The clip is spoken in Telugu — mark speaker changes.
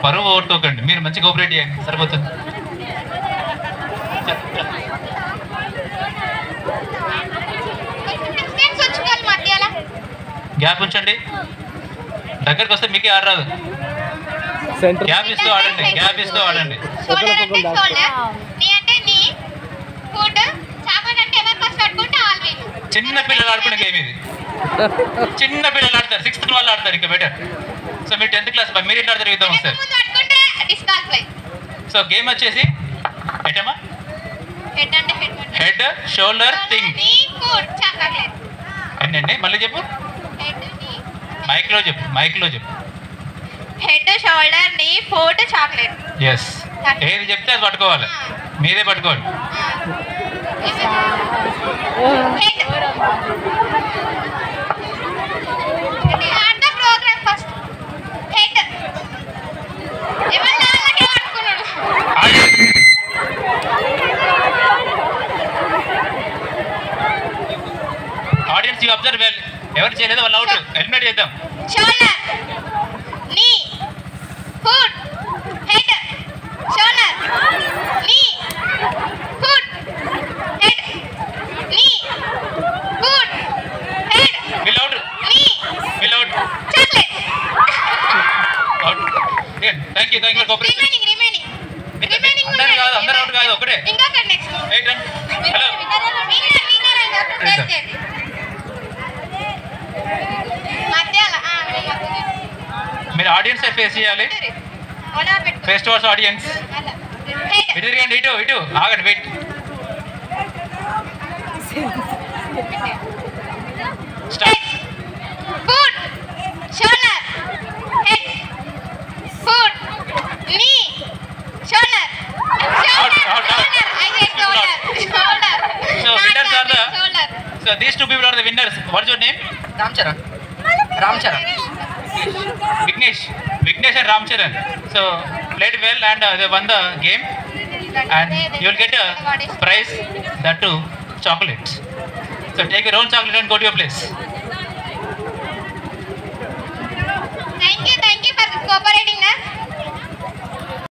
Speaker 1: పరువు ఓట్టుకోకండి, మీరు మంచి కోఆపరేట్ చేయండి సరిపోతుంది. గ్యాప్ ఉంచండి, దగ్గరికి వస్తే మీకే ఆడరాదు. గ్యాప్ ఇస్తూ ఆడండి, గ్యాప్ ఇస్తూ ఆడండి. చిన్న పిల్లలు ఆడుకునే గేమ్ ఇది, చిన్న పిల్లలు ఆడతారు, 6th వాళ్ళు ఆడతారు ఇంకా బెటర్. సో మీరు 10th క్లాస్ మీరు ఎట్లా ఆడతారు యుద్ధం వస్తారు. సో గేమ్ వచ్చేసి ఎటమ్మా, హెడ్ షోల్డర్ థింగ్. ఏంటండి మళ్ళీ చెప్పు, మైక్లో చెప్పు, మైక్లో చెప్పు.
Speaker 2: Head shoulder knee foot chocolate.
Speaker 1: Yes, ఏది చెప్తే అది పట్టుకోవాలి, మీదే పట్టుకోవాలి. ఆడియన్స్ యూ అబ్జర్వ్ వెల్, ఎవరు చేయలేదు వాళ్ళు అవుట్, ఎలిమినేట్ చేద్దాం.
Speaker 2: Shoulder knee foot head shoulder knee foot head knee foot head
Speaker 1: will out,
Speaker 2: knee
Speaker 1: will out,
Speaker 2: chocolate
Speaker 1: out. Thank you for cooperation.
Speaker 2: Remaining
Speaker 1: అందరూ కాదు, అందరూ అవుట్ కాదు, ఒకటే.
Speaker 2: ఇంకా నెక్స్ట్
Speaker 1: రైట్ రన్. హలో మీరు ఆడియన్స్ ఫేస్ చేయాలి, ఫేస్ టువర్డ్స్ ఆడియన్స్. ఇటు తిరగండి, ఇటు ఇటు ఆగండి, wait. Start.
Speaker 2: Foot shoulder head foot knee shoulder
Speaker 1: So winners are the, so these two people are the winners. What's your name?
Speaker 3: Ramcharan.
Speaker 1: Vignesh and Ramcharan. So played well and they won the game, and you will get a prize, that too chocolates. So take your own chocolate and go to your place.
Speaker 2: Thank you for cooperating us.